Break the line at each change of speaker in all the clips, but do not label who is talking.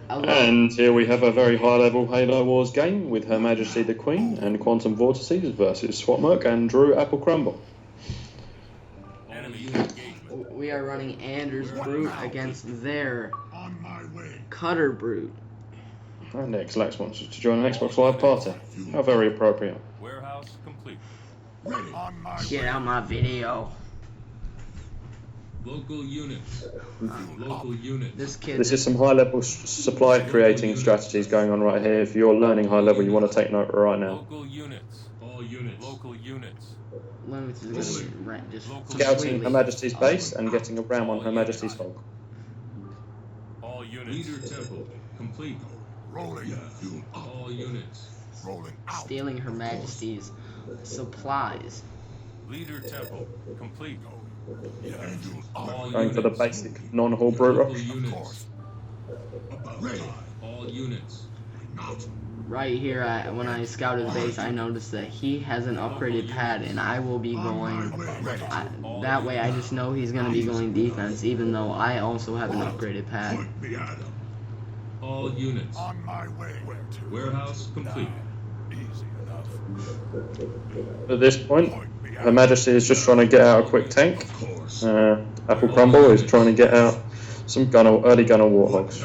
And here we have a very high-level Halo Wars game with Her Majesty the Queen and Quantum Vortices versus Swapmerk and Drew Apple Crumble.
We are running Anders Brute against their Cutter Brute.
And X-Lax wants us to join an Xbox Live party. How very appropriate.
Warehouse complete.
Get out my video.
Local units. Local units.
This is some high-level supply creating strategies going on right here. If you're learning high-level, you want to take note right now.
Local units. All units. Local units.
Limitz is going to be just
Scouting Her Majesty's base and getting a ram on Her Majesty's hog.
All units. Leader temple complete.
Rolling.
All units.
Rolling out.
stealing Her Majesty's supplies.
Leader temple complete.
Going for the basic non-hull brute rush.
All units.
Right here, when I scouted the base, I noticed that he has an upgraded pad, and I will be going... that way, I just know he's going to be going defense, even though I also have an upgraded pad.
All units.
On my way.
Warehouse complete.
Easy enough.
At this point, Her Majesty is just trying to get out a quick tank. Apple Crumble is trying to get out some early gunner warthogs.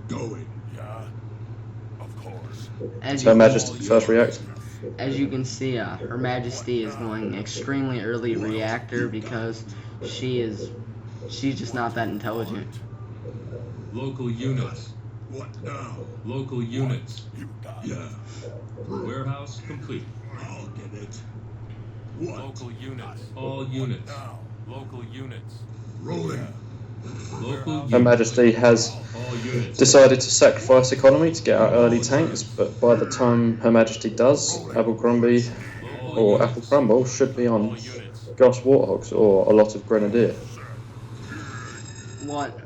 Going. Yeah. Of course.
Her Majesty first react.
As you can see, Her Majesty is going extremely early reactor because she's just not that intelligent.
Local units.
What now?
Local units.
You got
Yeah. Warehouse complete.
I'll get it. What?
Local units. All units.
Now.
Local units.
Rolling.
Local
Her
units.
Majesty has
All units.
decided to sacrifice economy to get out early tanks, but by the time Her Majesty does, Apple Crumble should be on Goss Warthogs or a lot of Grenadier.
What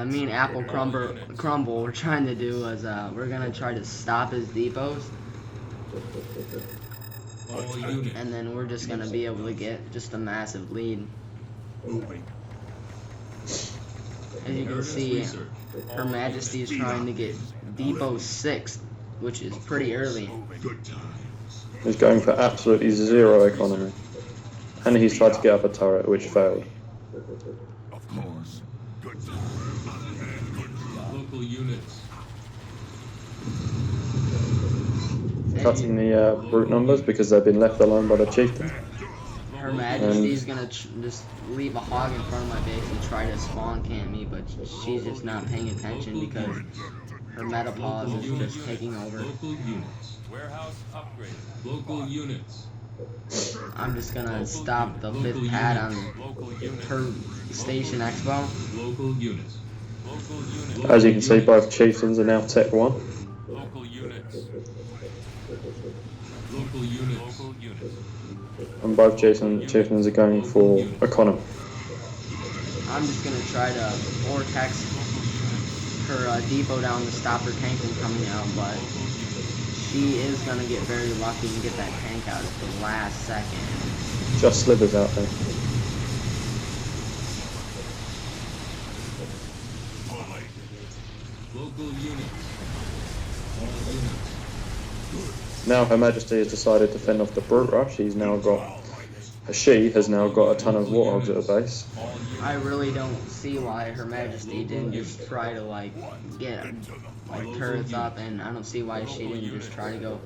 me and Apple Crumble we're trying to do is we're gonna try to stop his depots,
All units.
and then we're just gonna be able to get just a massive lead.
Moving.
As you can see, Her Majesty is trying to get Depot 6th, which is pretty early.
Good times.
He's going for absolutely zero economy. And he's tried to get up a turret, which failed.
Of course. Good times.
Local units.
Cutting the brute numbers because they've been left alone by the chieftain.
Her Majesty's gonna just leave a hog in front of my base and try to spawn camp me, but she's just not paying attention because her metapause is just taking over.
Local units. Warehouse upgrade. Local units.
I'm just gonna stop the 5th pad on
Local units.
her station expo.
Local units. Local units.
As you can see, both chieftains are now Tech 1.
Local units. Local units. Local units.
And both chieftains are going for economy.
I'm just gonna try to vortex her depot down to stop her tank from coming out, but she is gonna get very lucky and get that tank out at the last second.
Just slivers out there.
Local units. All units.
Now Her Majesty has decided to fend off the brute rush. She has now got a ton of warthogs at her base.
I really don't see why Her Majesty didn't just try to get turrets up, and I don't see why she didn't just try to go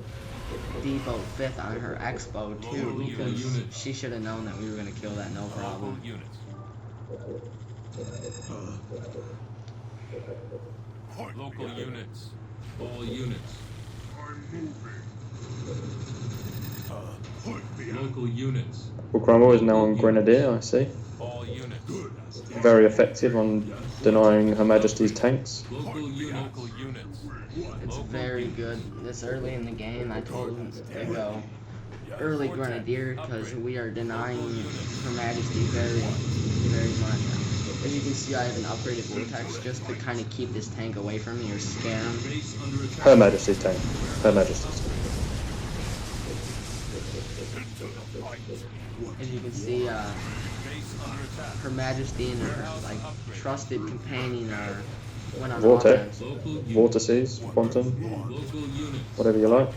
depot 5th on her expo too, because she should have known that we were gonna kill that no problem.
Local units. All units.
I'm moving.
Local units.
Apple Crumble is now on Grenadier, I see.
All units.
Very effective on denying Her Majesty's tanks.
Local units.
It's very good. This early in the game, I told him to go early Grenadier because we are denying Her Majesty very, very much. As you can see, I have an upgraded vortex just to kind of keep this tank away from me or scare him.
Her Majesty's tank. Her Majesty's tank.
As you can see, Her Majesty and her trusted companion are Went on
Vortex,
offense.
Local unit.
vortices, quantum,
Local unit.
whatever you like.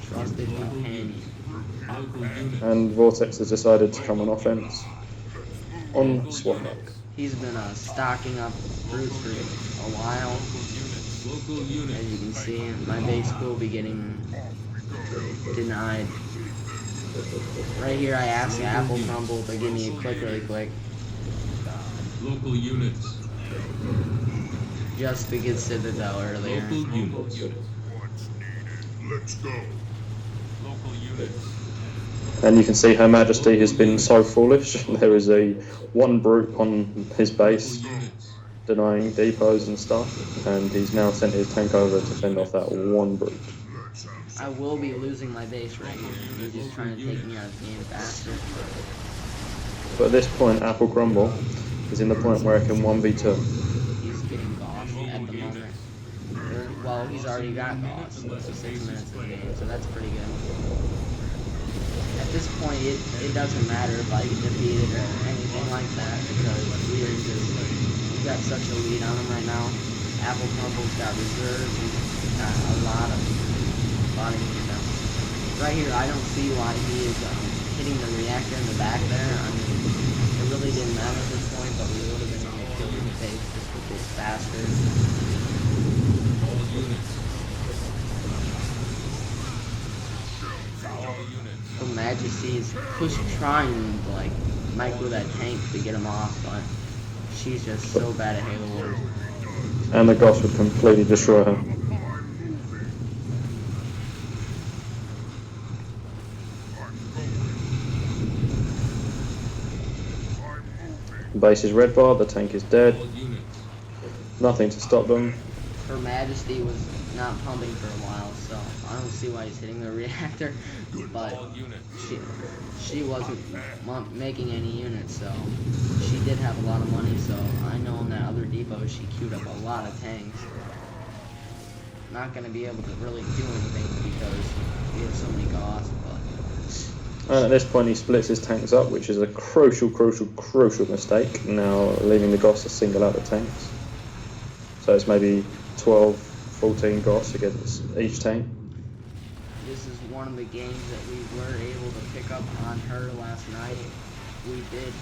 Trusted companion.
Local unit.
And Vortex has decided to come on offense on Swamp Monk.
He's been stocking up brutes for a while.
Local unit.
As you can see, my base will be getting denied. Right here I asked Apple Crumble to give me a click really quick.
Local units.
Just to get Citadel earlier.
Local units.
What's needed? Let's go.
Local units.
And you can see Her Majesty has been so foolish. There is a one brute on his base
Units.
denying depots and stuff, and he's now sent his tank over to fend off that one brute.
I will be losing my base right here. He's just trying to take me out of the game faster.
But at this point, Apple Crumble is in the point where it can 1v2.
He's getting Goss at the moment. Well, he's already got Goss. It's 6 minutes of the game, so that's pretty good. At this point, it doesn't matter if I get defeated or anything like that, because we've got such a lead on him right now. Apple Crumble's got reserves, he's got a lot of units. Right here, I don't see why he is hitting the reactor in the back there. I mean, it really didn't matter at this point, but we would have been able to kill the base just with this faster.
All units. All units.
So Majesty is trying to like micro that tank to get him off, but she's just so bad at Halo Wars.
And the Goss would completely destroy her. Base is red bar, the tank is dead.
All units.
Nothing to stop them.
Her Majesty was not pumping for a while, so I don't see why he's hitting the reactor. But
All units.
she wasn't making any units, so she did have a lot of money. So I know in that other depot she queued up a lot of tanks. Not gonna be able to really do anything because we have so many Goss, but.
And at this point he splits his tanks up, which is a crucial mistake, now leaving the Goss to single out the tanks. So it's maybe 12, 14 Goss against each tank.
This is one of the games that we were able to pick up on her last night. We did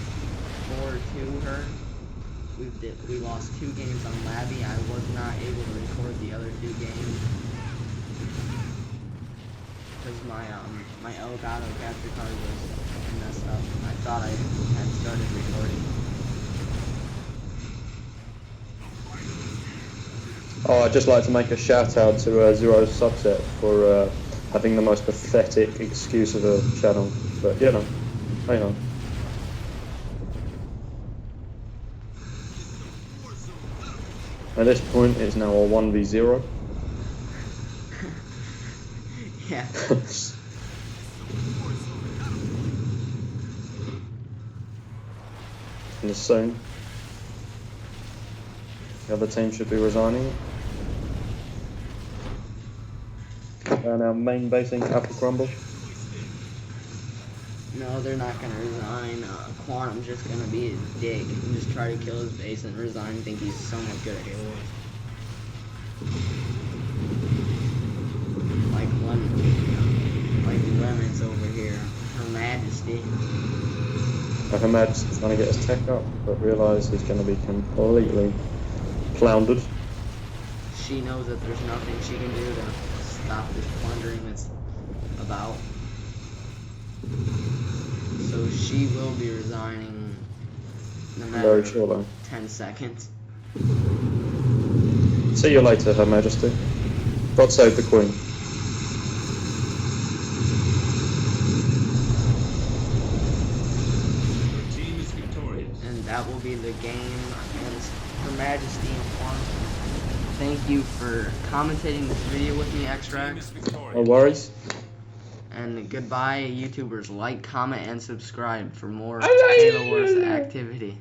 4-2 her. We lost 2 games on Labby. I was not able to record the other 2 games because my Elgato capture card was messed up. I thought I had started recording.
Oh, I'd just like to make a shout out to Zero Subset for having the most pathetic excuse of a channel. But you know, hang on. At this point, it's now a 1v0.
Yeah.
And soon, the other team should be resigning. And our main basing Apple Crumble.
No, they're not gonna resign. Quantum's just gonna be a dick and just try to kill his base and resign and think he's somewhat good at Halo Wars. Like Lemons over here. Her Majesty.
Her Majesty's trying to get his tech up, but realised he's going to be completely floundered.
She knows that there's nothing she can do to stop this plundering that's about. So she will be resigning in a matter
Very
of
shortly.
10 seconds.
See you later, Her Majesty. God save the Queen.
Your team is victorious.
And that will be the game against Her Majesty and Quantum. Thank you for commentating this video with me,
Team
Extract.
is victorious.
No worries.
And goodbye, YouTubers. Like, comment, and subscribe for more Halo Wars activity.